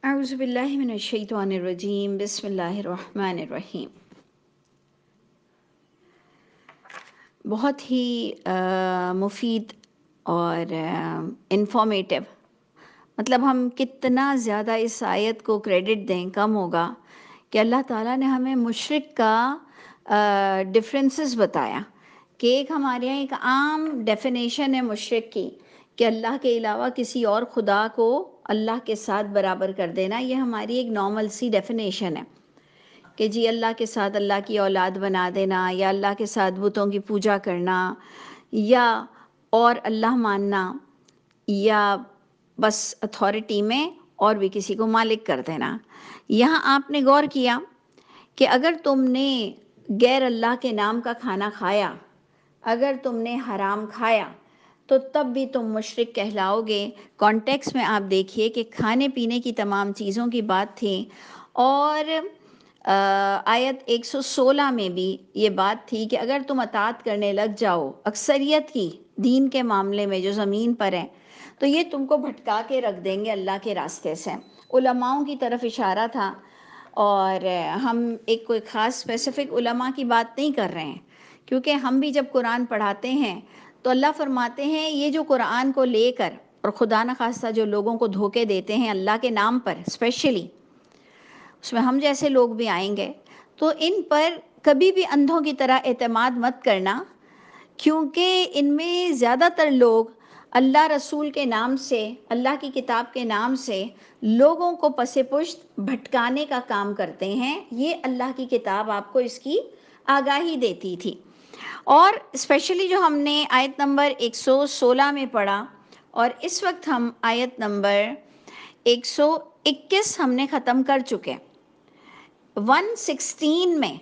اعوذ باللہ من الشیطان الرجیم، بسم اللہ الرحمن الرحیم۔ بہت ہی مفید اور انفارمیٹیو، مطلب ہم کتنا زیادہ اس آیت کو کریڈٹ دیں کم ہوگا کہ اللہ تعالیٰ نے ہمیں مشرک کا ڈفرینسز بتایا کہ ایک ہمارے یہاں ایک عام ڈیفینیشن ہے مشرک کی کہ اللہ کے علاوہ کسی اور خدا کو اللہ کے ساتھ برابر کر دینا، یہ ہماری ایک نارمل سی ڈیفینیشن ہے کہ جی اللہ کے ساتھ اللہ کی اولاد بنا دینا، یا اللہ کے ساتھ بتوں کی پوجا کرنا، یا اور اللہ ماننا، یا بس اتھارٹی میں اور بھی کسی کو مالک کر دینا۔ یہاں آپ نے غور کیا کہ اگر تم نے غیر اللہ کے نام کا کھانا کھایا، اگر تم نے حرام کھایا، تو تب بھی تم مشرک کہلاؤ گے۔ کانٹیکس میں آپ دیکھیے کہ کھانے پینے کی تمام چیزوں کی بات تھی، اور آیت 116 میں بھی یہ بات تھی کہ اگر تم اطاعت کرنے لگ جاؤ اکثریت کی دین کے معاملے میں جو زمین پر ہیں، تو یہ تم کو بھٹکا کے رکھ دیں گے اللہ کے راستے سے۔ علماؤں کی طرف اشارہ تھا، اور ہم ایک کوئی خاص اسپیسیفک علماء کی بات نہیں کر رہے ہیں، کیونکہ ہم بھی جب قرآن پڑھاتے ہیں تو اللہ فرماتے ہیں یہ جو قرآن کو لے کر اور خدا نخواستہ جو لوگوں کو دھوکے دیتے ہیں اللہ کے نام پر، اسپیشلی اس میں ہم جیسے لوگ بھی آئیں گے، تو ان پر کبھی بھی اندھوں کی طرح اعتماد مت کرنا، کیونکہ ان میں زیادہ تر لوگ اللہ رسول کے نام سے، اللہ کی کتاب کے نام سے لوگوں کو پس پشت بھٹکانے کا کام کرتے ہیں۔ یہ اللہ کی کتاب آپ کو اس کی آگاہی دیتی تھی، اور اسپیشلی جو ہم نے آیت نمبر 116 میں پڑھا، اور اس وقت ہم آیت نمبر 121 ہم نے ختم کر چکے۔ 116 میں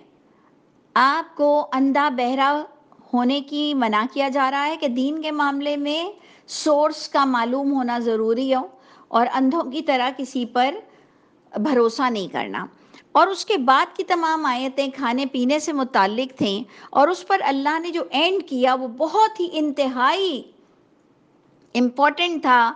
آپ کو اندھا بہرا ہونے کی منع کیا جا رہا ہے کہ دین کے معاملے میں سورس کا معلوم ہونا ضروری ہو، اور اندھوں کی طرح کسی پر بھروسہ نہیں کرنا۔ اور اس کے بعد کی تمام آیتیں کھانے پینے سے متعلق تھیں، اور اس پر اللہ نے جو اینڈ کیا وہ بہت ہی انتہائی امپورٹنٹ تھا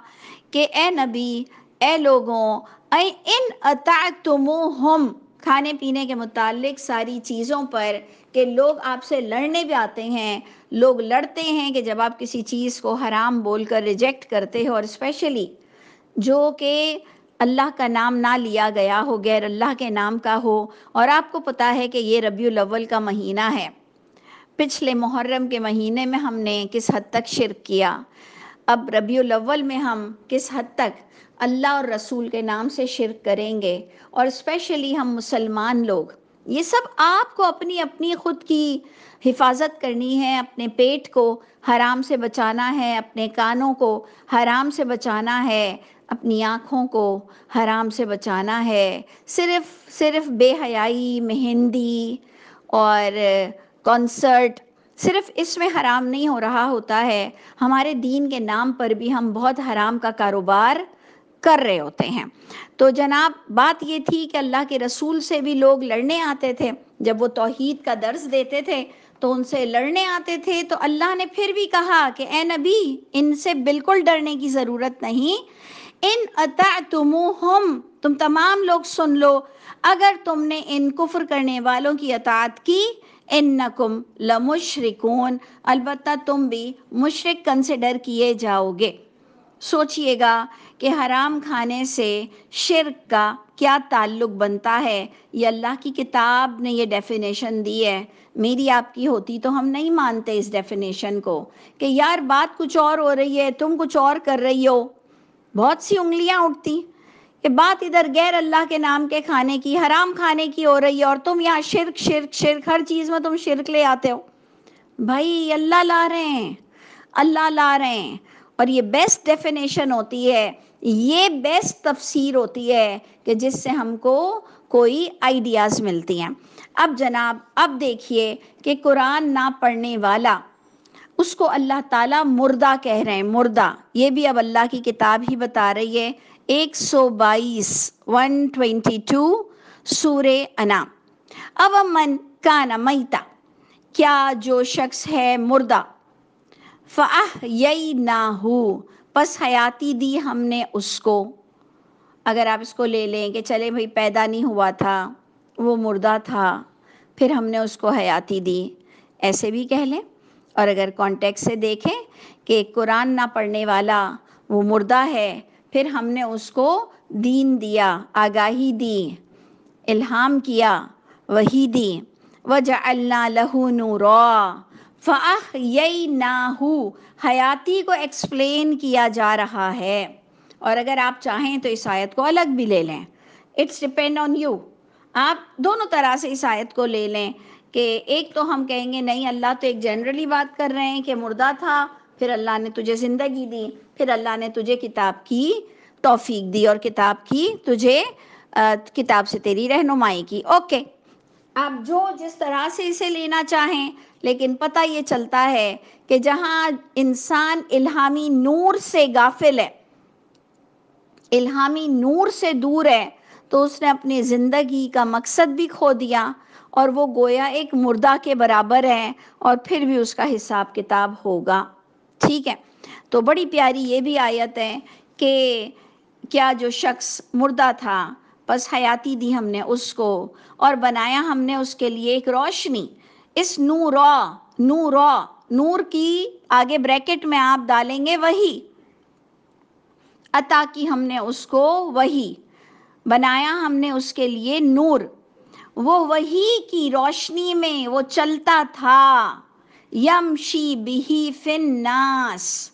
کہ اے نبی، اے لوگوں، اے ان اطعتموہم، کھانے پینے کے متعلق ساری چیزوں پر کہ لوگ آپ سے لڑنے بھی آتے ہیں، لوگ لڑتے ہیں کہ جب آپ کسی چیز کو حرام بول کر ریجیکٹ کرتے ہو، اور اسپیشلی جو کہ اللہ کا نام نہ لیا گیا ہو، غیر اللہ کے نام کا ہو، اور آپ کو پتہ ہے کہ یہ ربیع الاول کا مہینہ ہے۔ پچھلے محرم کے مہینے میں ہم نے کس حد تک شرک کیا، اب ربیع الاول میں ہم کس حد تک اللہ اور رسول کے نام سے شرک کریں گے، اور اسپیشلی ہم مسلمان لوگ۔ یہ سب آپ کو اپنی اپنی خود کی حفاظت کرنی ہے، اپنے پیٹ کو حرام سے بچانا ہے، اپنے کانوں کو حرام سے بچانا ہے، اپنی آنکھوں کو حرام سے بچانا ہے۔ صرف بے حیائی، مہندی اور کنسرٹ، صرف اس میں حرام نہیں ہو رہا ہوتا ہے، ہمارے دین کے نام پر بھی ہم بہت حرام کا کاروبار کر رہے ہوتے ہیں۔ تو جناب بات یہ تھی کہ اللہ کے رسول سے بھی لوگ لڑنے آتے تھے، جب وہ توحید کا درس دیتے تھے تو ان سے لڑنے آتے تھے، تو اللہ نے پھر بھی کہا کہ اے نبی، ان سے بالکل ڈرنے کی ضرورت نہیں۔ ان اطعتموہم، تم تمام لوگ سن لو، اگر تم نے ان کفر کرنے والوں کی اطاعت کی، انکم لمشرکون، البتہ تم بھی مشرک کنسیڈر کیے جاؤ گے۔ سوچئے گا کہ حرام کھانے سے شرک کا کیا تعلق بنتا ہے۔ یہ اللہ کی کتاب نے یہ ڈیفینیشن دی ہے، میری آپ کی ہوتی تو ہم نہیں مانتے اس ڈیفینیشن کو، کہ یار بات کچھ اور ہو رہی ہے، تم کچھ اور کر رہی ہو۔ بہت سی انگلیاں اٹھتی کہ بات ادھر غیر اللہ کے نام کے کھانے کی، حرام کھانے کی ہو رہی ہے، اور تم یہاں شرک شرک شرک، ہر چیز میں تم شرک لے آتے ہو۔ بھائی اللہ لا رہے ہیں، اللہ لا رہے ہیں، اور یہ بیسٹ ڈیفینیشن ہوتی ہے، یہ بیسٹ تفسیر ہوتی ہے کہ جس سے ہم کو کوئی آئیڈیاز ملتی ہیں۔ اب جناب اب دیکھیے کہ قرآن نہ پڑھنے والا، اس کو اللہ تعالیٰ مردہ کہہ رہے ہیں، مردہ۔ یہ بھی اب اللہ کی کتاب ہی بتا رہی ہے، 122 سورہ انعام۔ اب من کان میتا، کیا جو شخص ہے مردہ، فَأَحْيَيْنَاهُ، پس حیاتی دی ہم نے اس کو، اگر آپ اس کو لے لیں کہ چلے بھائی پیدا نہیں ہوا تھا، وہ مردہ تھا، پھر ہم نے اس کو حیاتی دی، ایسے بھی کہہ لیں۔ اور اگر کانٹیکس سے دیکھیں کہ قرآن نہ پڑھنے والا وہ مردہ ہے، پھر ہم نے اس کو دین دیا، آگاہی دی، الہام کیا، وحی دی۔ وَجَعَلْنَا لَهُ نُورًا فَأَحْيَيْنَاهُ، حیاتی کو ایکسپلین کیا جا رہا ہے۔ اور اگر آپ چاہیں تو اس آیت کو الگ بھی لے لیں، اٹس ڈپینڈ آن یو۔ آپ دونوں طرح سے اس آیت کو لے لیں کہ ایک تو ہم کہیں گے نہیں، اللہ تو ایک جنرلی بات کر رہے ہیں کہ مردہ تھا، پھر اللہ نے تجھے زندگی دی، پھر اللہ نے تجھے کتاب کی توفیق دی اور کتاب کی تجھے کتاب سے تیری رہنمائی کی۔ اوکے، آپ جو جس طرح سے اسے لینا چاہیں، لیکن پتہ یہ چلتا ہے کہ جہاں انسان الہامی نور سے غافل ہے، الہامی نور سے دور ہے، تو اس نے اپنی زندگی کا مقصد بھی کھو دیا، اور وہ گویا ایک مردہ کے برابر ہے، اور پھر بھی اس کا حساب کتاب ہوگا۔ ٹھیک ہے، تو بڑی پیاری یہ بھی آیت ہے کہ کیا جو شخص مردہ تھا، بس حیاتی دی ہم نے اس کو، اور بنایا ہم نے اس کے لیے ایک روشنی۔ اس نور کی آگے بریکٹ میں آپ ڈالیں گے وہی، عطا کی ہم نے اس کو وہی، بنایا ہم نے اس کے لیے نور، وہ وہی کی روشنی میں وہ چلتا تھا۔ یمشی بہی فی الناس،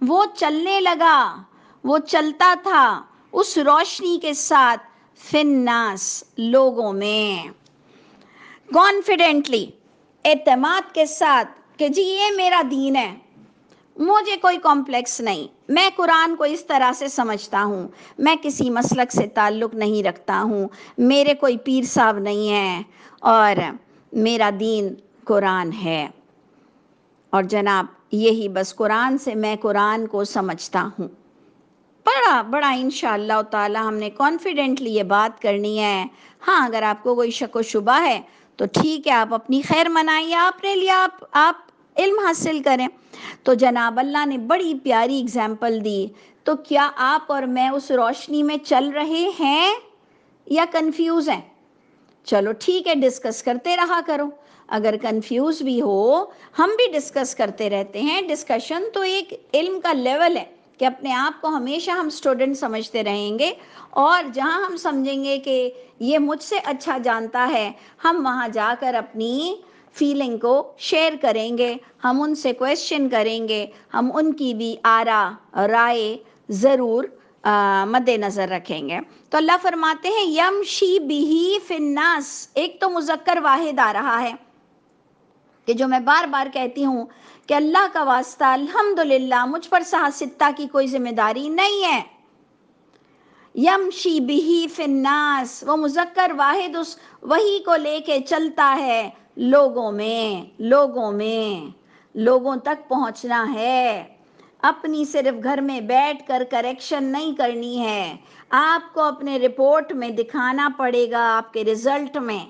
وہ چلنے لگا، وہ چلتا تھا اس روشنی کے ساتھ، فی الناس، لوگوں میں، کانفیڈنٹلی، اعتماد کے ساتھ کہ جی یہ میرا دین ہے، مجھے کوئی کمپلیکس نہیں، میں قرآن کو اس طرح سے سمجھتا ہوں، میں کسی مسلک سے تعلق نہیں رکھتا ہوں، میرے کوئی پیر صاحب نہیں ہیں، اور میرا دین قرآن ہے، اور جناب یہی بس قرآن سے میں قرآن کو سمجھتا ہوں۔ بڑا انشاءاللہ تعالی ہم نے کانفیڈنٹلی یہ بات کرنی ہے۔ ہاں، اگر آپ کو کوئی شک و شبہ ہے تو ٹھیک ہے، آپ اپنی خیر منائیے، اپنے لیے آپ علم حاصل کریں۔ تو جناب اللہ نے بڑی پیاری اگزامپل دی، تو کیا آپ اور میں اس روشنی میں چل رہے ہیں یا کنفیوز ہیں؟ چلو ٹھیک ہے، ڈسکس کرتے رہا کرو، اگر کنفیوز بھی ہو ہم بھی ڈسکس کرتے رہتے ہیں۔ ڈسکشن تو ایک علم کا لیول ہے کہ اپنے آپ کو ہمیشہ ہم اسٹوڈنٹ سمجھتے رہیں گے، اور جہاں ہم سمجھیں گے کہ یہ مجھ سے اچھا جانتا ہے، ہم وہاں جا کر اپنی فیلنگ کو شیئر کریں گے، ہم ان سے کویسچن کریں گے، ہم ان کی بھی آراء رائے ضرور مد نظر رکھیں گے۔ تو اللہ فرماتے ہیں یمشی بہی فی الناس، ایک تو مذکر واحد آ رہا ہے کہ جو میں بار بار کہتی ہوں کہ اللہ کا واسطہ الحمدللہ مجھ پر ستہ کی کوئی ذمہ داری نہیں ہے۔ یمشی بہی فی الناس، وہ مذکر واحد اس وحی کو لے کے چلتا ہے لوگوں میں، لوگوں تک پہنچنا ہے، اپنی صرف گھر میں بیٹھ کر کریکشن نہیں کرنی ہے، آپ کو اپنے رپورٹ میں دکھانا پڑے گا، آپ کے رزلٹ میں،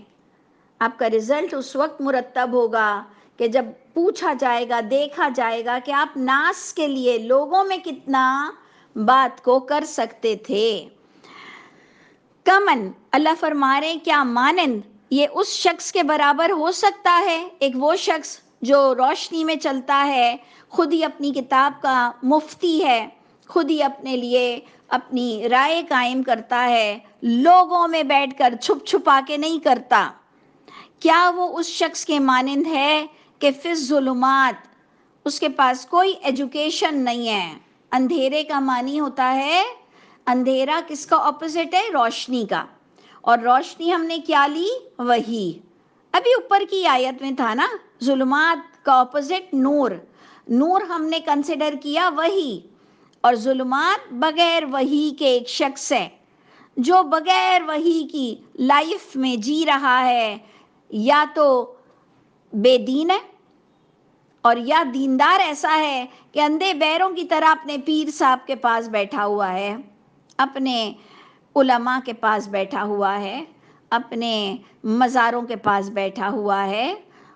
آپ کا رزلٹ اس وقت مرتب ہوگا کہ جب پوچھا جائے گا، دیکھا جائے گا کہ آپ ناس کے لیے لوگوں میں کتنا بات کو کر سکتے تھے۔ کمن، اللہ فرما رہے ہیں کیا مانند، یہ اس شخص کے برابر ہو سکتا ہے، ایک وہ شخص جو روشنی میں چلتا ہے، خود ہی اپنی کتاب کا مفتی ہے، خود ہی اپنے لیے اپنی رائے قائم کرتا ہے، لوگوں میں بیٹھ کر چھپ چھپا کے نہیں کرتا۔ کیا وہ اس شخص کے مانند ہے کہ فی الظلمات، اس کے پاس کوئی ایجوکیشن نہیں ہے؟ اندھیرے کا معنی ہوتا ہے، اندھیرا کس کا اپوزٹ ہے؟ روشنی کا، اور روشنی ہم نے کیا لی؟ وحی۔ ابھی اوپر کی آیت میں تھا نا، ظلمات کا اپوزٹ نور، نور ہم نے کنسیڈر کیا وحی، اور ظلمات بغیر وحی کے ایک شخص ہے جو بغیر وحی کی لائف میں جی رہا ہے، یا تو بے دین ہے، اور یا دیندار ایسا ہے کہ اندھے بہروں کی طرح اپنے پیر صاحب کے پاس بیٹھا ہوا ہے، اپنے علماء کے پاس بیٹھا ہوا ہے، اپنے مزاروں کے پاس بیٹھا ہوا ہے،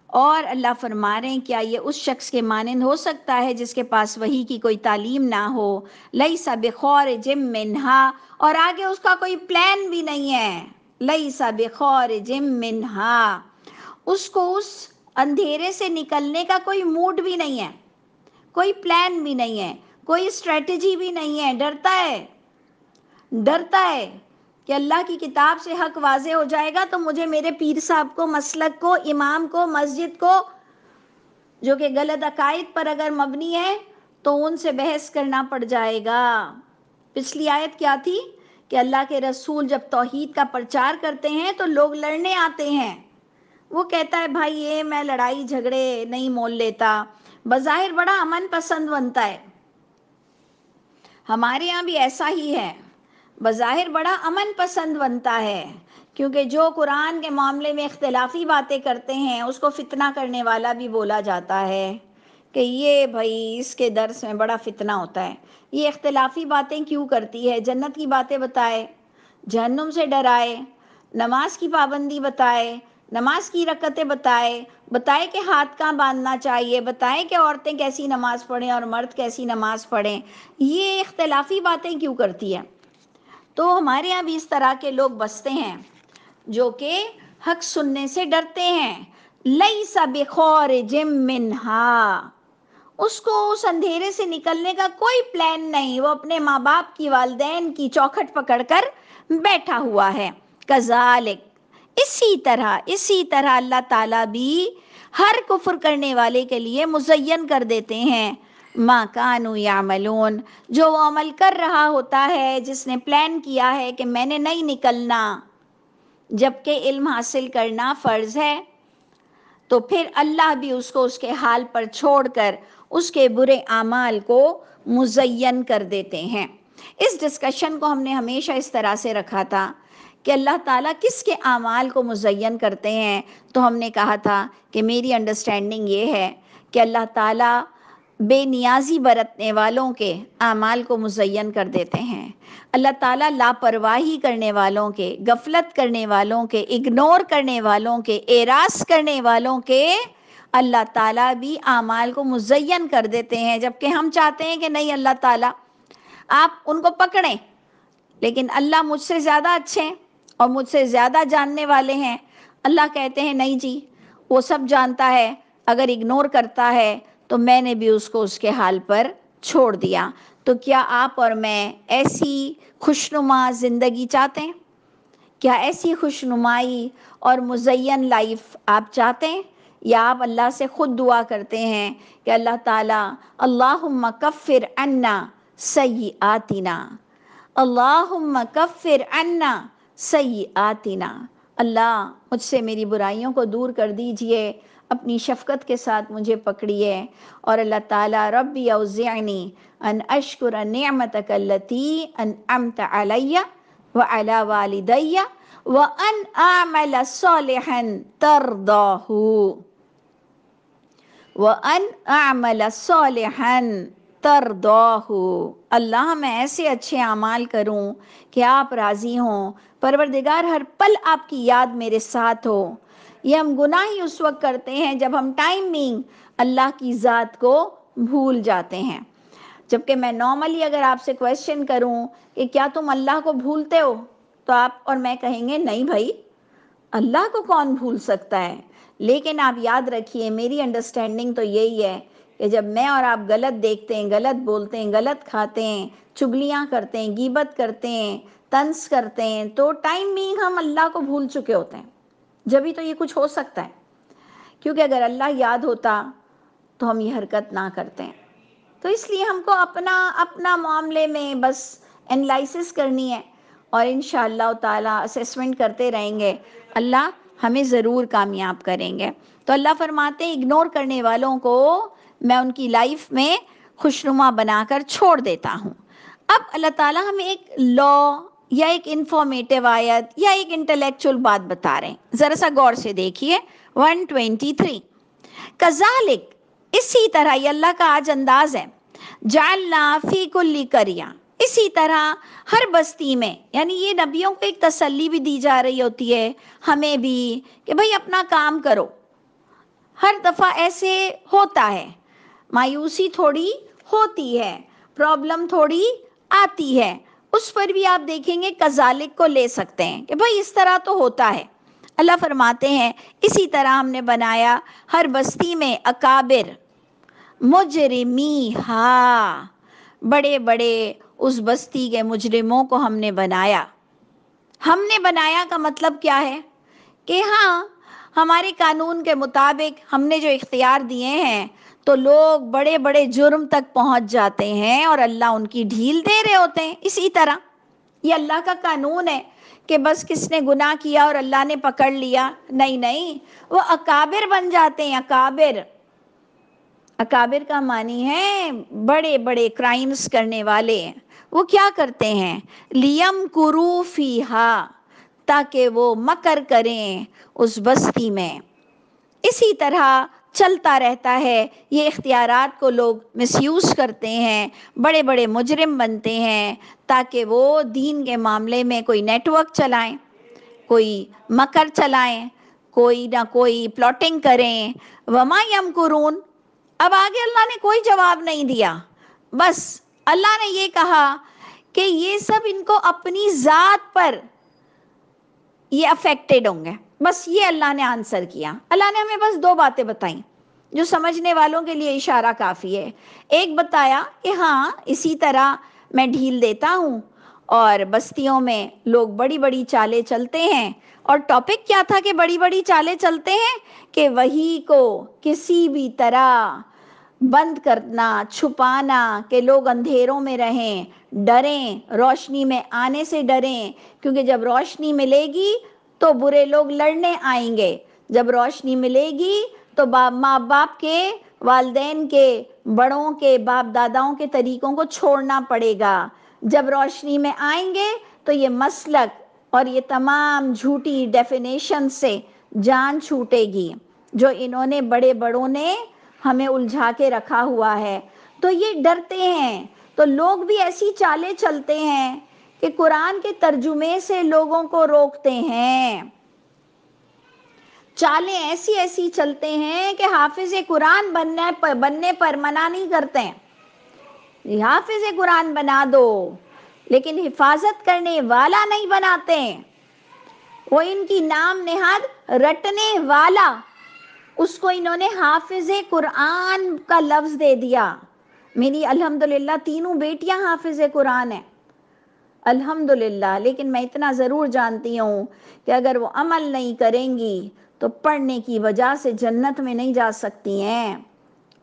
اور اللہ فرما رہے ہیں کیا یہ اس شخص کے مانند ہو سکتا ہے جس کے پاس وحی کی کوئی تعلیم نہ ہو، لیس بخارج منہا، اور آگے اس کا کوئی پلان بھی نہیں ہے، لیس بخارج منہا، اس کو اس اندھیرے سے نکلنے کا کوئی موڈ بھی نہیں ہے، کوئی پلان بھی نہیں ہے، کوئی اسٹریٹجی بھی نہیں ہے، ڈرتا ہے کہ اللہ کی کتاب سے حق واضح ہو جائے گا تو مجھے میرے پیر صاحب کو، مسلک کو، امام کو، مسجد کو، جو کہ غلط عقائد پر اگر مبنی ہے تو ان سے بحث کرنا پڑ جائے گا۔ پچھلی آیت کیا تھی کہ اللہ کے رسول جب توحید کا پرچار کرتے ہیں تو لوگ لڑنے آتے ہیں، وہ کہتا ہے بھائی یہ میں لڑائی جھگڑے نہیں مول لیتا، بظاہر بڑا امن پسند بنتا ہے، ہمارے یہاں بھی ایسا ہی ہے، بظاہر بڑا امن پسند بنتا ہے، کیونکہ جو قرآن کے معاملے میں اختلافی باتیں کرتے ہیں اس کو فتنہ کرنے والا بھی بولا جاتا ہے کہ یہ بھائی اس کے درس میں بڑا فتنہ ہوتا ہے، یہ اختلافی باتیں کیوں کرتی ہے، جنت کی باتیں بتائے، جہنم سے ڈرائے، نماز کی پابندی بتائے، نماز کی رکعتیں بتائے کہ ہاتھ کہاں باندھنا چاہیے، بتائے کہ عورتیں کیسی نماز پڑھیں اور مرد کیسی نماز پڑھیں، یہ اختلافی باتیں کیوں کرتی ہے؟ تو ہمارے یہاں بھی اس طرح کے لوگ بستے ہیں جو کہ حق سننے سے ڈرتے ہیں، لیس بخارج منہا، اس کو اس اندھیرے سے نکلنے کا کوئی پلان نہیں، وہ اپنے ماں باپ کی، والدین کی چوکھٹ پکڑ کر بیٹھا ہوا ہے۔ کذالک، اسی طرح اللہ تعالیٰ بھی ہر کفر کرنے والے کے لیے مزین کر دیتے ہیں ما کانوا یعملون، جو وہ عمل کر رہا ہوتا ہے، جس نے پلان کیا ہے کہ میں نے نہیں نکلنا، جبکہ علم حاصل کرنا فرض ہے، تو پھر اللہ بھی اس کو اس کے حال پر چھوڑ کر اس کے برے اعمال کو مزین کر دیتے ہیں۔ اس ڈسکشن کو ہم نے ہمیشہ اس طرح سے رکھا تھا کہ اللہ تعالیٰ کس کے اعمال کو مزین کرتے ہیں، تو ہم نے کہا تھا کہ میری انڈرسٹینڈنگ یہ ہے کہ اللہ تعالیٰ بے نیازی برتنے والوں کے اعمال کو مزین کر دیتے ہیں، اللہ تعالیٰ لاپرواہی کرنے والوں کے، غفلت کرنے والوں کے، اگنور کرنے والوں کے، اعراض کرنے والوں کے اللہ تعالیٰ بھی اعمال کو مزین کر دیتے ہیں، جبکہ ہم چاہتے ہیں کہ نہیں اللہ تعالیٰ آپ ان کو پکڑیں، لیکن اللہ مجھ سے زیادہ اچھے ہیں اور مجھ سے زیادہ جاننے والے ہیں، اللہ کہتے ہیں نہیں جی وہ سب جانتا ہے، اگر اگنور کرتا ہے تو میں نے بھی اس کو اس کے حال پر چھوڑ دیا۔ تو کیا آپ اور میں ایسی خوشنما زندگی چاہتے ہیں؟ کیا ایسی خوشنمائی اور مزین لائف آپ چاہتے ہیں، یا آپ اللہ سے خود دعا کرتے ہیں کہ اللہ تعالیٰ اللہم کفر عنا سیئاتنا، اللہم کفر عنا سیئاتنا، اللہ مجھ سے میری برائیوں کو دور کر دیجئے، اپنی شفقت کے ساتھ مجھے پکڑیے، اور اللہ تعالیٰ ربی اوزعنی ان اشکر نعمتک اللتی انعمت علی وعلی والدی وان اعمل صالحا ترضاہ، وَأَنْ أَعْمَلَ صَالِحًا تَرْضَاهُ، اللہ میں ایسے اچھے اعمال کروں کہ آپ راضی ہوں، پروردگار ہر پل آپ کی یاد میرے ساتھ ہو۔ یہ ہم گناہ ہی اس وقت کرتے ہیں جب ہم ٹائمنگ اللہ کی ذات کو بھول جاتے ہیں، جبکہ میں نارملی اگر آپ سے کویسچن کروں کہ کیا تم اللہ کو بھولتے ہو، تو آپ اور میں کہیں گے نہیں بھائی، اللہ کو کون بھول سکتا ہے۔ لیکن آپ یاد رکھیے میری انڈرسٹینڈنگ تو یہی ہے کہ جب میں اور آپ غلط دیکھتے ہیں، غلط بولتے ہیں، غلط کھاتے ہیں، چگلیاں کرتے ہیں، غیبت کرتے ہیں، طنز کرتے ہیں، تو ٹائم بینگ ہم اللہ کو بھول چکے ہوتے ہیں، جبھی تو یہ کچھ ہو سکتا ہے، کیونکہ اگر اللہ یاد ہوتا تو ہم یہ حرکت نہ کرتے ہیں۔ تو اس لیے ہم کو اپنا معاملے میں بس انالائسس کرنی ہے، اور انشاءاللہ تعالیٰ اسیسمنٹ کرتے رہیں گے، اللہ ہمیں ضرور کامیاب کریں گے۔ تو اللہ فرماتے ہیں اگنور کرنے والوں کو میں ان کی لائف میں خوشنما بنا کر چھوڑ دیتا ہوں۔ اب اللہ تعالیٰ ہمیں ایک لا یا ایک انفارمیٹیو آیت یا ایک انٹلیکچول بات بتا رہے ہیں، ذرا سا غور سے دیکھیے 123، کذالک، اسی طرح، یہ اللہ کا آج انداز ہے، جعلنا فی کل قریہ، اسی طرح ہر بستی میں، یعنی یہ نبیوں کو ایک تسلی بھی دی جا رہی ہوتی ہے، ہمیں بھی، کہ بھئی اپنا کام کرو، ہر دفعہ ایسے ہوتا ہے، مایوسی تھوڑی ہوتی ہے، پرابلم تھوڑی آتی ہے، اس پر بھی آپ دیکھیں گے کذالک کو لے سکتے ہیں کہ بھائی اس طرح تو ہوتا ہے۔ اللہ فرماتے ہیں اسی طرح ہم نے بنایا ہر بستی میں اکابر مجرمی، ہاں بڑے بڑے اس بستی کے مجرموں کو ہم نے بنایا۔ ہم نے بنایا کا مطلب کیا ہے کہ ہاں ہمارے قانون کے مطابق ہم نے جو اختیار دیے ہیں تو لوگ بڑے بڑے جرم تک پہنچ جاتے ہیں اور اللہ ان کی ڈھیل دے رہے ہوتے ہیں۔ اسی طرح یہ اللہ کا قانون ہے کہ بس کس نے گناہ کیا اور اللہ نے پکڑ لیا، نہیں نہیں، وہ اکابر بن جاتے ہیں۔ اکابر، اکابر کا معنی ہے بڑے بڑے کرائمز کرنے والے۔ وہ کیا کرتے ہیں؟ لیم کرو فیہا، تاکہ وہ مکر کریں اس بستی میں۔ اسی طرح چلتا رہتا ہے، یہ اختیارات کو لوگ مس یوز کرتے ہیں، بڑے بڑے مجرم بنتے ہیں تاکہ وہ دین کے معاملے میں کوئی نیٹ ورک چلائیں، کوئی مکر چلائیں، کوئی نہ کوئی پلاٹنگ کریں۔ وما یمکرون، اب آگے اللہ نے کوئی جواب نہیں دیا، بس اللہ نے یہ کہا کہ یہ سب ان کو اپنی ذات پر یہ افیکٹڈ ہوں گے، بس یہ اللہ نے آنسر کیا۔ اللہ نے ہمیں بس دو باتیں بتائیں جو سمجھنے والوں کے لیے اشارہ کافی ہے۔ ایک بتایا کہ ہاں اسی طرح میں ڈھیل دیتا ہوں اور بستیوں میں لوگ بڑی بڑی چالیں چلتے ہیں، اور ٹاپک کیا تھا کہ بڑی بڑی چالیں چلتے ہیں کہ وہی کو کسی بھی طرح بند کرنا، چھپانا، کہ لوگ اندھیروں میں رہیں، ڈریں، روشنی میں آنے سے ڈریں، کیونکہ جب روشنی ملے گی تو برے لوگ لڑنے آئیں گے، جب روشنی ملے گی تو ماں باپ کے، والدین کے، بڑوں کے، باپ داداؤں کے طریقوں کو چھوڑنا پڑے گا، جب روشنی میں آئیں گے تو یہ مسلک اور یہ تمام جھوٹی ڈیفینیشن سے جان چھوٹے گی جو انہوں نے بڑے بڑوں نے ہمیں الجھا کے رکھا ہوا ہے۔ تو یہ ڈرتے ہیں، تو لوگ بھی ایسی چالیں چلتے ہیں کہ قرآن کے ترجمے سے لوگوں کو روکتے ہیں، چالیں ایسی ایسی چلتے ہیں کہ حافظ قرآن بننے پر منع نہیں کرتے ہیں، حافظ قرآن بنا دو لیکن حفاظت کرنے والا نہیں بناتے، وہ ان کی نام نہاد رٹنے والا، اس کو انہوں نے حافظ قرآن کا لفظ دے دیا۔ میری الحمدللہ تینوں بیٹیاں حافظ قرآن ہیں الحمدللہ، لیکن میں اتنا ضرور جانتی ہوں کہ اگر وہ عمل نہیں کریں گی تو پڑھنے کی وجہ سے جنت میں نہیں جا سکتی ہیں،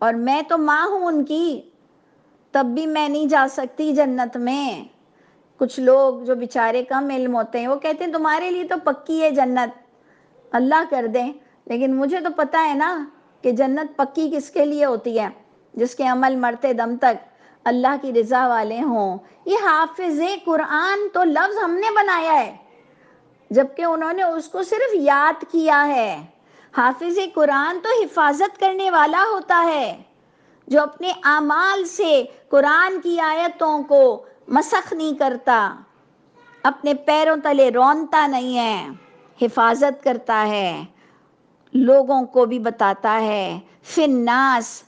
اور میں تو ماں ہوں ان کی، تب بھی میں نہیں جا سکتی جنت میں۔ کچھ لوگ جو بیچارے کم علم ہوتے ہیں وہ کہتے ہیں تمہارے لیے تو پکی ہے جنت، اللہ کر دیں، لیکن مجھے تو پتہ ہے نا کہ جنت پکی کس کے لیے ہوتی ہے، جس کے عمل مرتے دم تک اللہ کی رضا والے ہوں۔ یہ حافظ قرآن تو لفظ ہم نے بنایا ہے، جبکہ انہوں نے اس کو صرف یاد کیا ہے۔ حافظ قرآن تو حفاظت کرنے والا ہوتا ہے، جو اپنے اعمال سے قرآن کی آیتوں کو مسخ نہیں کرتا، اپنے پیروں تلے رونتا نہیں ہے، حفاظت کرتا ہے، لوگوں کو بھی بتاتا ہے۔ فی الناس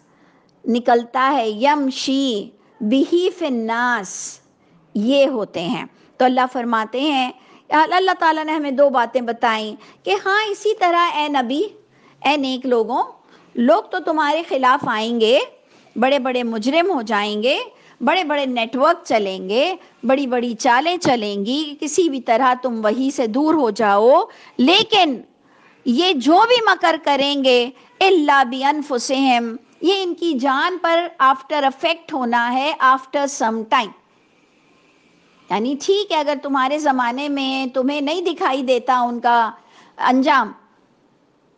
نکلتا ہے، یمشی بہی فی الناس، یہ ہوتے ہیں۔ تو اللہ فرماتے ہیں، اللہ تعالیٰ نے ہمیں دو باتیں بتائیں کہ ہاں اسی طرح اے نبی، اے نیک لوگوں، لوگ تو تمہارے خلاف آئیں گے، بڑے بڑے مجرم ہو جائیں گے، بڑے بڑے نیٹ ورک چلیں گے، بڑی بڑی چالیں چلیں گی، کسی بھی طرح تم وہی سے دور ہو جاؤ، لیکن یہ جو بھی مکر کریں گے الا بانفسہم، یہ ان کی جان پر آفٹر افیکٹ ہونا ہے، آفٹر سم ٹائم۔ یعنی ٹھیک ہے اگر تمہارے زمانے میں تمہیں نہیں دکھائی دیتا ان کا انجام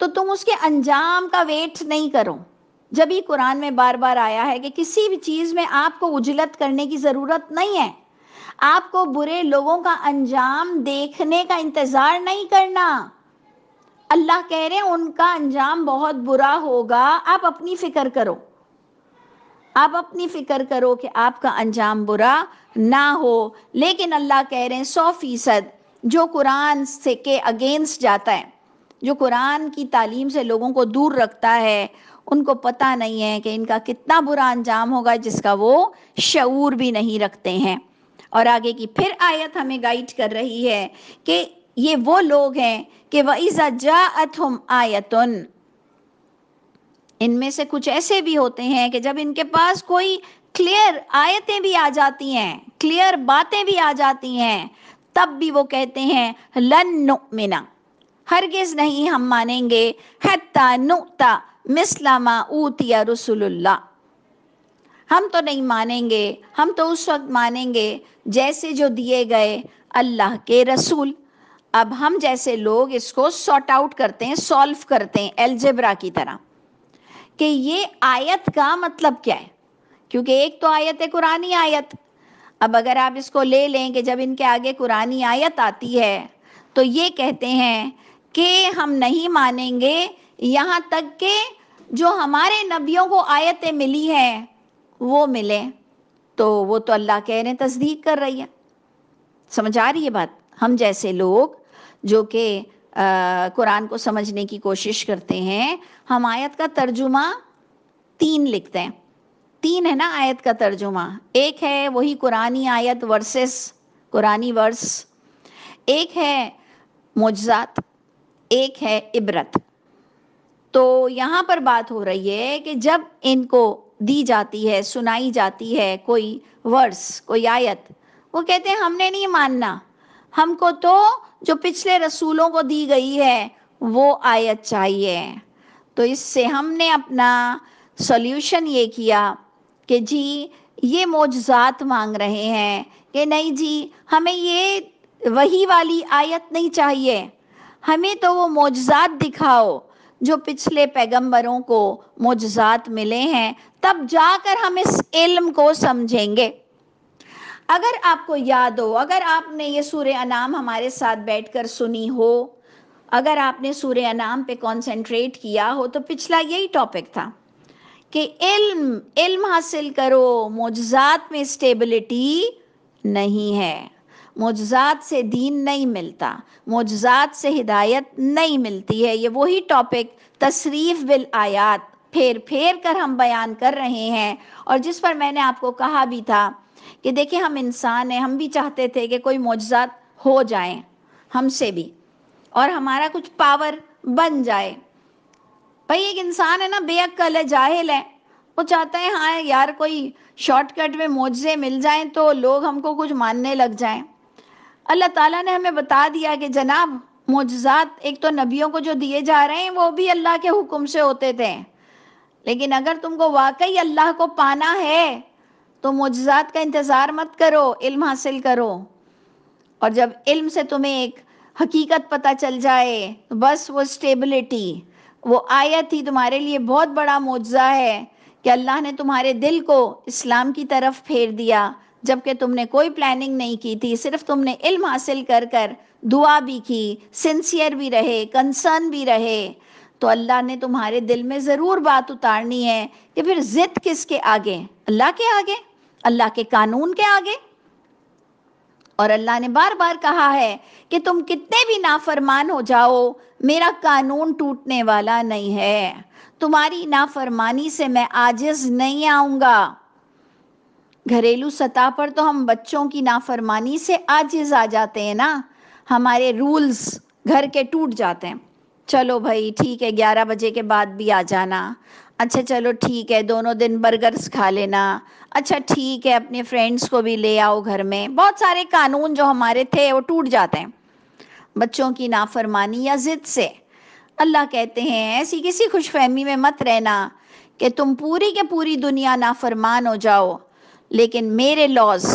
تو تم اس کے انجام کا ویٹ نہیں کرو۔ جب ہی قرآن میں بار بار آیا ہے کہ کسی بھی چیز میں آپ کو عجلت کرنے کی ضرورت نہیں ہے، آپ کو برے لوگوں کا انجام دیکھنے کا انتظار نہیں کرنا۔ اللہ کہہ رہے ہیں ان کا انجام بہت برا ہوگا، آپ اپنی فکر کرو، آپ اپنی فکر کرو کہ آپ کا انجام برا نہ ہو۔ لیکن اللہ کہہ رہے ہیں 100% جو قرآن سے کے اگینسٹ جاتا ہے، جو قرآن کی تعلیم سے لوگوں کو دور رکھتا ہے، ان کو پتہ نہیں ہے کہ ان کا کتنا برا انجام ہوگا جس کا وہ شعور بھی نہیں رکھتے ہیں۔ اور آگے کی پھر آیت ہمیں گائیڈ کر رہی ہے کہ یہ وہ لوگ ہیں کہ وَإِذَا جَاءَتْهُمْ آیَةٌ، ان میں سے کچھ ایسے بھی ہوتے ہیں کہ جب ان کے پاس کوئی کلیئر آیتیں بھی آ جاتی ہیں، کلیئر باتیں بھی آ جاتی ہیں، تب بھی وہ کہتے ہیں لن نؤمن، ہرگز نہیں ہم مانیں گے، حتی نؤتی مثل ما اوتی رسول اللہ، ہم تو نہیں مانیں گے، ہم تو اس وقت مانیں گے جیسے جو دیے گئے اللہ کے رسول۔ اب ہم جیسے لوگ اس کو سارٹ آؤٹ کرتے ہیں، سولو کرتے ہیں الجبرا کی طرح کہ یہ آیت کا مطلب کیا ہے، کیونکہ ایک تو آیت ہے قرآنی آیت۔ اب اگر آپ اس کو لے لیں کہ جب ان کے آگے قرآنی آیت آتی ہے تو یہ کہتے ہیں کہ ہم نہیں مانیں گے یہاں تک کہ جو ہمارے نبیوں کو آیتیں ملی ہیں وہ ملے۔ تو وہ تو اللہ کہہ رہے ہیں تصدیق کر رہی ہے۔ سمجھ آ رہی ہے بات؟ ہم جیسے لوگ جو کہ قرآن کو سمجھنے کی کوشش کرتے ہیں، ہم آیت کا ترجمہ 3 لکھتے ہیں۔ 3 ہے نا آیت کا ترجمہ، ایک ہے وہی قرآنی آیت ورسز قرآنی ورس، ایک ہے معجزات، ایک ہے عبرت۔ تو یہاں پر بات ہو رہی ہے کہ جب ان کو دی جاتی ہے، سنائی جاتی ہے کوئی ورس، کوئی آیت، وہ کہتے ہیں ہم نے نہیں ماننا، ہم کو تو جو پچھلے رسولوں کو دی گئی ہے وہ آیت چاہیے۔ تو اس سے ہم نے اپنا سولیوشن یہ کیا کہ جی یہ معجزات مانگ رہے ہیں کہ نہیں جی ہمیں یہ وہی والی آیت نہیں چاہیے، ہمیں تو وہ معجزات دکھاؤ جو پچھلے پیغمبروں کو معجزات ملے ہیں، تب جا کر ہم اس علم کو سمجھیں گے۔ اگر آپ کو یاد ہو، اگر آپ نے یہ سورہ انعام ہمارے ساتھ بیٹھ کر سنی ہو، اگر آپ نے سورہ انعام پہ کنسنٹریٹ کیا ہو، تو پچھلا یہی ٹاپک تھا کہ علم حاصل کرو، معجزات میں اسٹیبلٹی نہیں ہے، معجزات سے دین نہیں ملتا، معجزات سے ہدایت نہیں ملتی ہے۔ یہ وہی ٹاپک تصریف بالآیات پھیر پھیر کر ہم بیان کر رہے ہیں، اور جس پر میں نے آپ کو کہا بھی تھا کہ دیکھیں ہم انسان ہیں، ہم بھی چاہتے تھے کہ کوئی معجزات ہو جائیں ہم سے بھی اور ہمارا کچھ پاور بن جائے۔ بھائی ایک انسان ہے نا، بے عقل ہے، جاہل ہے، وہ چاہتا ہے ہاں یار کوئی شارٹ کٹ میں معجزے مل جائیں تو لوگ ہم کو کچھ ماننے لگ جائیں۔ اللہ تعالیٰ نے ہمیں بتا دیا کہ جناب معجزات ایک تو نبیوں کو جو دیے جا رہے ہیں وہ بھی اللہ کے حکم سے ہوتے تھے، لیکن اگر تم کو واقعی اللہ کو پانا ہے تو معجزات کا انتظار مت کرو، علم حاصل کرو، اور جب علم سے تمہیں ایک حقیقت پتہ چل جائے تو بس وہ اسٹیبلٹی، وہ آیت ہی تمہارے لیے بہت بڑا معجزہ ہے کہ اللہ نے تمہارے دل کو اسلام کی طرف پھیر دیا، جبکہ تم نے کوئی پلاننگ نہیں کی تھی، صرف تم نے علم حاصل کر کر دعا بھی کی، سنسیئر بھی رہے، کنسرن بھی رہے، تو اللہ نے تمہارے دل میں ضرور بات اتارنی ہے کہ پھر ضد کس کے آگے؟ اللہ کے آگے، اللہ کے قانون کے آگے۔ اور اللہ نے بار بار کہا ہے کہ تم کتنے بھی نافرمان ہو جاؤ، میرا قانون ٹوٹنے والا نہیں ہے، تمہاری نافرمانی سے میں عاجز نہیں آؤں گا۔ گھریلو سطح پر تو ہم بچوں کی نافرمانی سے عاجز آ جاتے ہیں نا، ہمارے رولز گھر کے ٹوٹ جاتے ہیں، چلو بھائی ٹھیک ہے 11 بجے کے بعد بھی آ جانا، اچھا چلو ٹھیک ہے دونوں دن برگرز کھا لینا، اچھا ٹھیک ہے اپنے فرینڈز کو بھی لے آؤ گھر میں، بہت سارے قانون جو ہمارے تھے وہ ٹوٹ جاتے ہیں بچوں کی نافرمانی یا ضد سے۔ اللہ کہتے ہیں ایسی کسی خوش فہمی میں مت رہنا کہ تم پوری کے پوری دنیا نافرمان ہو جاؤ، لیکن میرے لاز،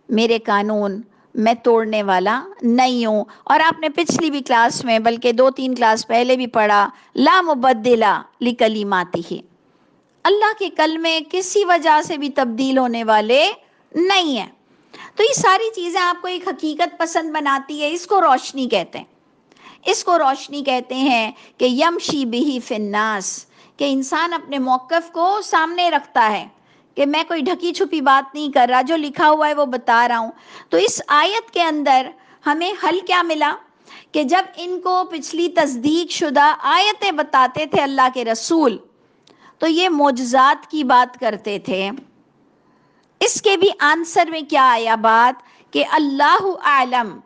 میرے قانون میں توڑنے والا نہیں ہوں۔ اور آپ نے پچھلی بھی کلاس میں بلکہ 2-3 کلاس پہلے بھی پڑھا، لا مبدل لکلماتہ، اللہ کے کلمے کسی وجہ سے بھی تبدیل ہونے والے نہیں ہیں۔ تو یہ ساری چیزیں آپ کو ایک حقیقت پسند بناتی ہے، اس کو روشنی کہتے ہیں، اس کو روشنی کہتے ہیں کہ یمشی بہ فی الناس، کہ انسان اپنے موقف کو سامنے رکھتا ہے کہ میں کوئی ڈھکی چھپی بات نہیں کر رہا، جو لکھا ہوا ہے وہ بتا رہا ہوں۔ تو اس آیت کے اندر ہمیں حل کیا ملا کہ جب ان کو پچھلی تصدیق شدہ آیتیں بتاتے تھے اللہ کے رسول تو یہ معجزات کی بات کرتے تھے. اس کے بھی آنسر میں کیا آیا بات کہ اللہ عالم،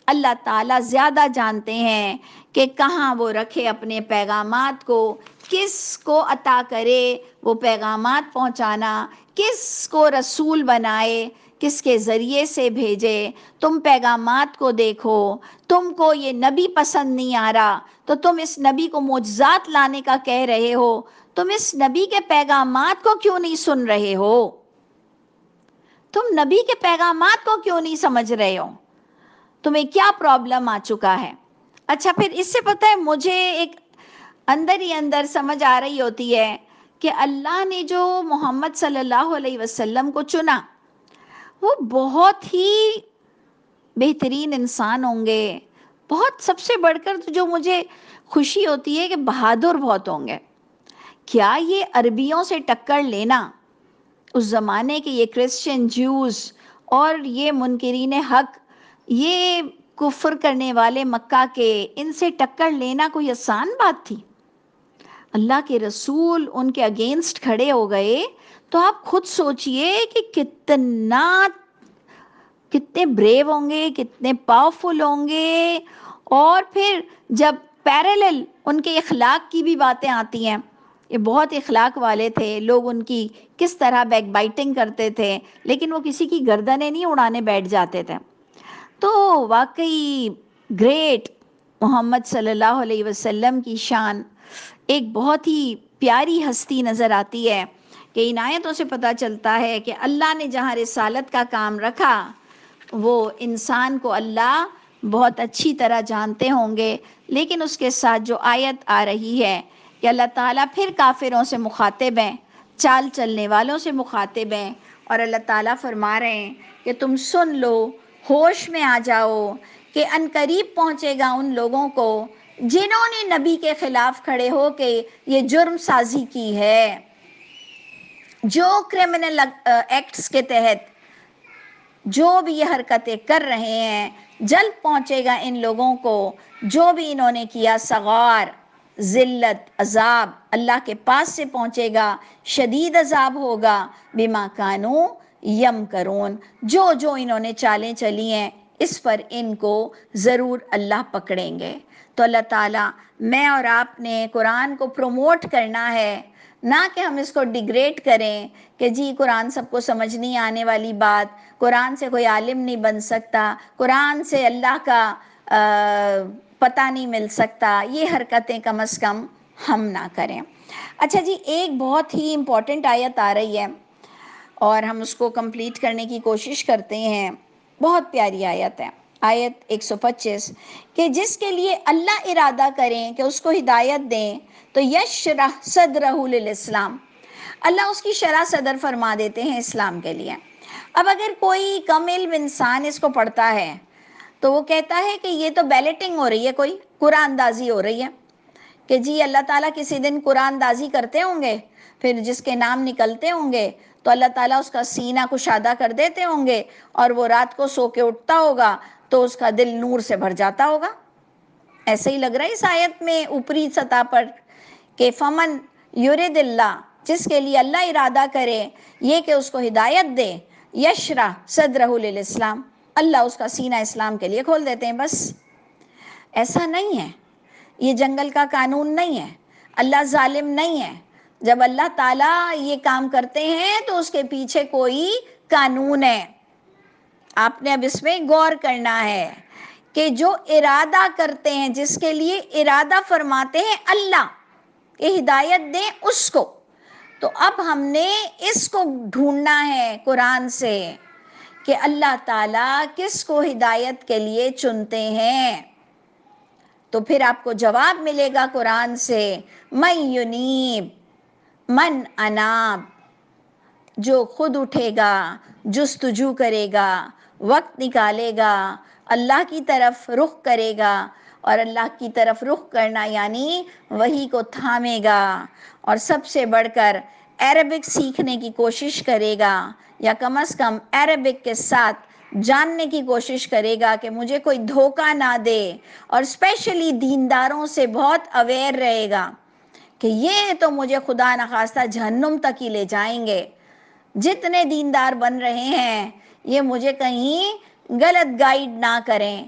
اللہ تعالیٰ زیادہ جانتے ہیں کہ کہاں وہ رکھے اپنے پیغامات کو، کس کو عطا کرے وہ پیغامات پہنچانا، کس کو رسول بنائے، کس کے ذریعے سے بھیجے. تم پیغامات کو دیکھو، تم کو یہ نبی پسند نہیں آ رہا تو تم اس نبی کو معجزات لانے کا کہہ رہے ہو، تم اس نبی کے پیغامات کو کیوں نہیں سن رہے ہو، تم نبی کے پیغامات کو کیوں نہیں سمجھ رہے ہو، تمہیں کیا پرابلم آ چکا ہے. اچھا پھر اس سے پتہ ہے مجھے ایک اندر ہی اندر سمجھ آ رہی ہوتی ہے کہ اللہ نے جو محمد صلی اللہ علیہ وسلم کو چنا وہ بہت ہی بہترین انسان ہوں گے. بہت سب سے بڑھ کر جو مجھے خوشی ہوتی ہے کہ بہادر بہت ہوں گے. کیا یہ عربیوں سے ٹکر لینا، اس زمانے کے یہ کرسچن جوز اور یہ منکرین حق، یہ کفر کرنے والے مکہ کے، ان سے ٹکر لینا کوئی آسان بات تھی؟ اللہ کے رسول ان کے اگینسٹ کھڑے ہو گئے تو آپ خود سوچئے کہ کتنے بریو ہوں گے، کتنے پاورفل ہوں گے. اور پھر جب پیرالل ان کے اخلاق کی بھی باتیں آتی ہیں، یہ بہت اخلاق والے تھے، لوگ ان کی کس طرح بیک بائٹنگ کرتے تھے لیکن وہ کسی کی گردنیں نہیں اڑانے بیٹھ جاتے تھے. تو واقعی گریٹ محمد صلی اللہ علیہ وسلم کی شان ایک بہت ہی پیاری ہستی نظر آتی ہے کہ ان آیتوں سے پتہ چلتا ہے کہ اللہ نے جہاں رسالت کا کام رکھا وہ انسان کو اللہ بہت اچھی طرح جانتے ہوں گے. لیکن اس کے ساتھ جو آیت آ رہی ہے کہ اللہ تعالیٰ پھر کافروں سے مخاطب ہیں، چال چلنے والوں سے مخاطب ہیں، اور اللہ تعالیٰ فرما رہے ہیں کہ تم سن لو، ہوش میں آ جاؤ کہ ان قریب پہنچے گا ان لوگوں کو جنہوں نے نبی کے خلاف کھڑے ہو کے یہ جرم سازی کی ہے، جو کرمنل ایکٹس کے تحت جو بھی یہ حرکتیں کر رہے ہیں. جلد پہنچے گا ان لوگوں کو جو بھی انہوں نے کیا، صغار، ذلت، عذاب اللہ کے پاس سے پہنچے گا، شدید عذاب ہوگا، بما کانوا یمکرون، جو انہوں نے چالیں چلی ہیں اس پر ان کو ضرور اللہ پکڑیں گے. تو اللہ تعالیٰ، میں اور آپ نے قرآن کو پروموٹ کرنا ہے، نہ کہ ہم اس کو ڈیگریڈ کریں کہ جی قرآن سب کو سمجھ نہیں آنے والی بات، قرآن سے کوئی عالم نہیں بن سکتا، قرآن سے اللہ کا پتہ نہیں مل سکتا. یہ حرکتیں کم از کم ہم نہ کریں. اچھا جی، ایک بہت ہی امپورٹنٹ آیت آ رہی ہے اور ہم اس کو کمپلیٹ کرنے کی کوشش کرتے ہیں. بہت پیاری آیت ہے، آیت 125 کہ جس کے لیے اللہ ارادہ کریں کہ اس کو ہدایت دیں تو یشرح صدرہ للاسلام، اللہ اس کی شرح صدر فرما دیتے ہیں اسلام کے لیے. اب اگر کوئی کم علم انسان اس کو پڑھتا ہے تو وہ کہتا ہے کہ یہ تو بیلٹنگ ہو رہی ہے، کوئی قرآن دازی ہو رہی ہے کہ جی اللہ تعالیٰ کسی دن قرآن دازی کرتے ہوں گے، پھر جس کے نام نکلتے ہوں گے تو اللہ تعالیٰ اس کا سینہ کشادہ کر دیتے ہوں گے اور وہ رات کو سو کے اٹھتا ہوگا تو اس کا دل نور سے بھر جاتا ہوگا. ایسا ہی لگ رہا ہے اس آیت میں اوپری سطح پر کہ فمن یرد اللہ، جس کے لیے اللہ ارادہ کرے یہ کہ اس کو ہدایت دے، یشرح صدرہ للاسلام، اللہ اس کا سینہ اسلام کے لیے کھول دیتے ہیں. بس ایسا نہیں ہے، یہ جنگل کا قانون نہیں ہے، اللہ ظالم نہیں ہے. جب اللہ تعالیٰ یہ کام کرتے ہیں تو اس کے پیچھے کوئی قانون ہے. آپ نے اب اس میں غور کرنا ہے کہ جو ارادہ کرتے ہیں، جس کے لیے ارادہ فرماتے ہیں اللہ کہ ہدایت دیں اس کو، تو اب ہم نے اس کو ڈھونڈنا ہے قرآن سے کہ اللہ تعالیٰ کس کو ہدایت کے لیے چنتے ہیں. تو پھر آپ کو جواب ملے گا قرآن سے، من ینیب، من اناب، جو خود اٹھے گا، جستجو کرے گا، وقت نکالے گا، اللہ کی طرف رخ کرے گا. اور اللہ کی طرف رخ کرنا یعنی وحی کو تھامے گا، اور سب سے بڑھ کر عربک سیکھنے کی کوشش کرے گا، یا کم از کم عربک کے ساتھ جاننے کی کوشش کرے گا کہ مجھے کوئی دھوکہ نہ دے، اور اسپیشلی دینداروں سے بہت اویئر رہے گا کہ یہ تو مجھے خدا نخواستہ جہنم تک ہی لے جائیں گے، جتنے دیندار بن رہے ہیں یہ مجھے کہیں غلط گائیڈ نہ کریں۔